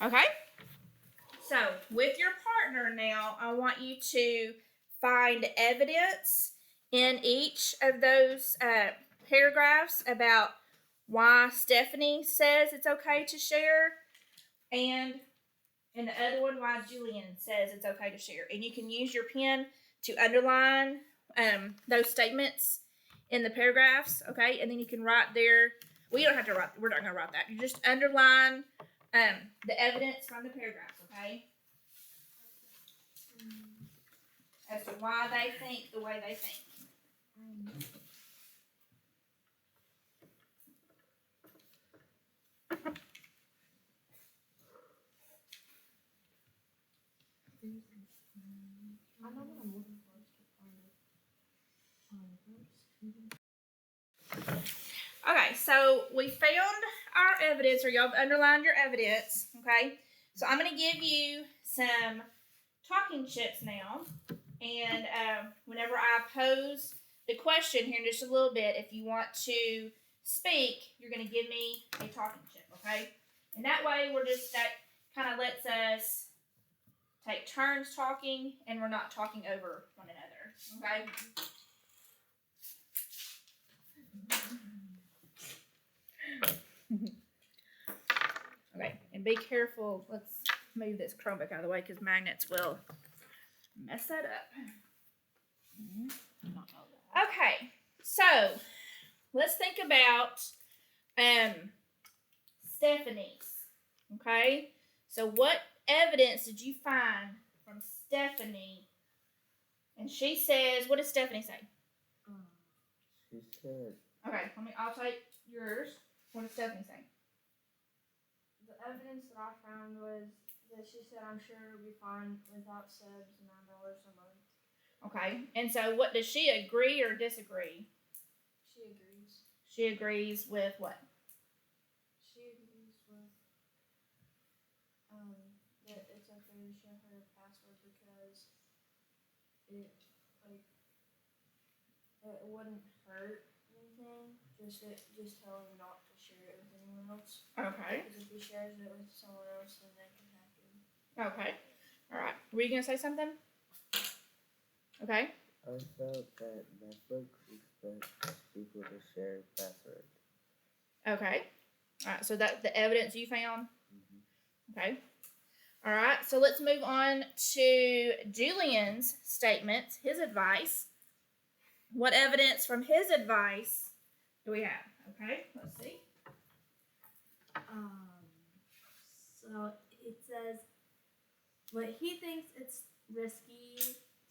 Okay? So, with your partner now, I want you to find evidence in each of those paragraphs about why Stephanie says it's okay to share, and in the other one, why Julian says it's okay to share. And you can use your pen to underline those statements in the paragraphs, okay? And then you can write there. Well, you don't have to write. We're not going to write that. You just underline the evidence from the paragraphs, okay? As to why they think the way they think. I know what I'm looking for. Okay, so we found our evidence, or y'all have underlined your evidence, okay? So I'm going to give you some talking chips now, and whenever I pose the question here in just a little bit, if you want to speak, you're going to give me a talking chip, okay? And that way, that kind of lets us take turns talking, and we're not talking over one another, okay? Okay, and be careful. Let's move this Chromebook out of the way because magnets will mess that up. Okay, so let's think about Stephanie's. Okay, so what evidence did you find from Stephanie? And she says, what does Stephanie say? She said. Okay, I'll take yours. What does Stephanie say? The evidence that I found was that she said, I'm sure it'll be fine without subs, $9 a month. Okay, and so what does she agree or disagree? She agrees. She agrees with what? She agrees with that it's okay to share her password because it wouldn't hurt anything. Just tell him not to share it with anyone else. Okay. Because if he shares it with someone else, then they can hack him. Okay. All right. Were you gonna say something? Okay. I felt that Netflix expects people to share passwords. Okay. All right. So that's the evidence you found. Mm-hmm. Okay. All right. So let's move on to Julian's statements, his advice. What evidence from his advice do we have? Okay. Let's see. So it says, but he thinks it's risky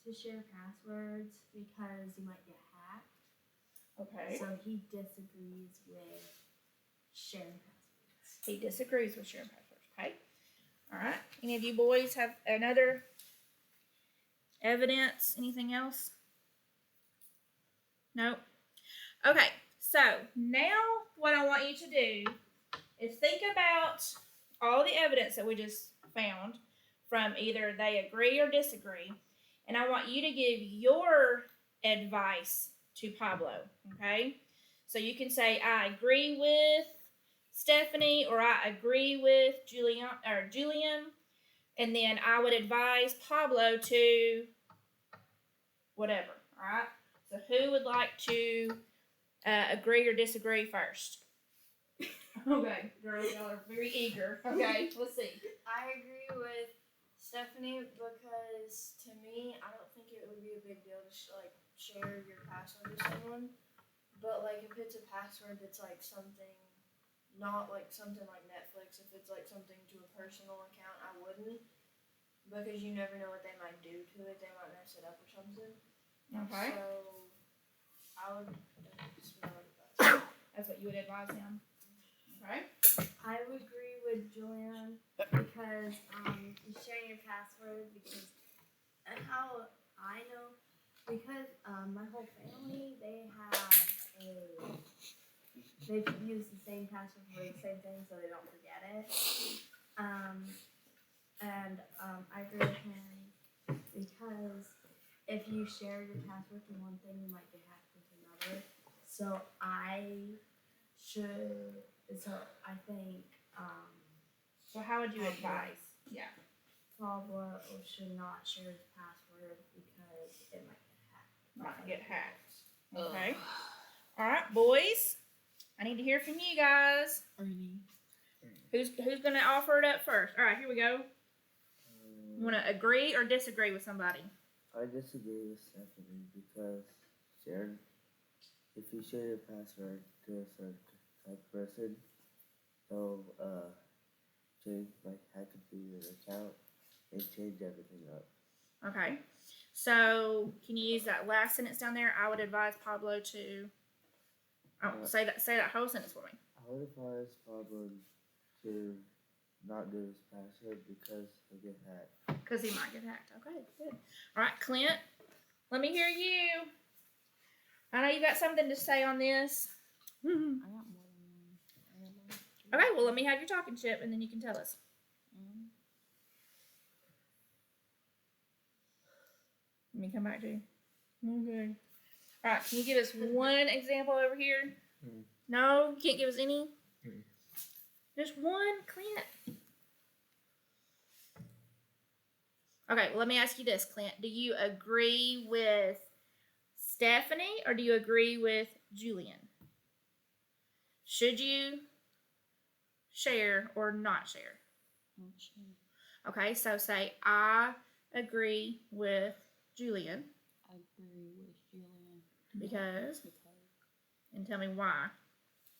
to share passwords because you might get hacked. Okay. So he disagrees with sharing passwords. He disagrees with sharing passwords. Okay. All right. Any of you boys have another evidence? Anything else? No. Okay. So now what I want you to do is think about all the evidence that we just found from either they agree or disagree, and I want you to give your advice to Pablo. Okay. So you can say I agree with Stephanie, or I agree with Julian, and then I would advise Pablo to whatever. All right. So who would like to agree or disagree first? Okay, girls, y'all are very eager. Okay, let's see. I agree with Stephanie because to me, I don't think it would be a big deal to share your password with someone. But if it's a password that's something, not something like Netflix, if it's something to a personal account, I wouldn't, because you never know what they might do to it. They might mess it up or something. Okay. So I would just be like that. That's what you would advise him. Okay. I would agree with Julian because sharing your password because how I know because my whole family they use the same password for the same thing so they don't forget it. I agree with him because if you share your password to one thing, you might get hacked into another. So I think So how would you advise? Yeah. Pablo should not share his password because it might get hacked. Might get hacked. Okay. All right, boys. I need to hear from you guys. Who's gonna offer it up first? All right, here we go. You want to agree or disagree with somebody? I disagree with Stephanie because sharing, if you share your password to a certain type of person, they'll change, like hack into your account and change everything up. Okay. So can you use that last sentence down there? I would advise Pablo to. Oh, say that whole sentence for me. I would advise Pablo to not give his password because he'll get hacked. Because he might get hacked. Okay, good. All right, Clint. Let me hear you. I know you got something to say on this. I got more than one. I got like three. Okay, well, let me have your talking chip, and then you can tell us. Let me come back to you. Okay. All right, can you give us one example over here? Mm. No, you can't give us any. Mm. Just one, Clint. Okay, well, let me ask you this, Clint. Do you agree with Stephanie or do you agree with Julian? Should you share or not share? Okay, so say I agree with Julian I agree with Julian because, because and tell me why.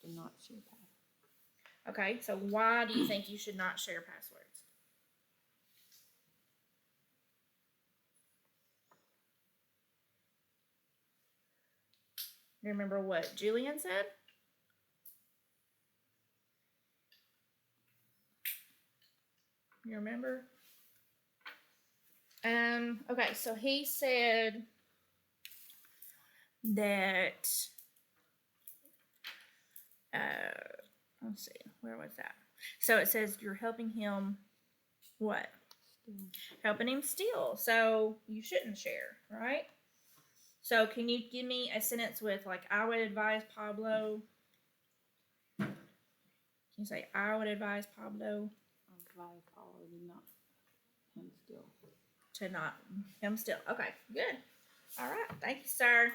do not share password. Okay, so why do you think you should not share passwords? You remember what Julian said? You remember? Okay, so he said that let's see, where was that? So it says you're helping him what? Still. Helping him steal. So you shouldn't share, right? So can you give me a sentence with like I would advise Pablo? Can you say I would advise Pablo Advise Paul to not him still. to not him still? Okay, good. All right, thank you, sir.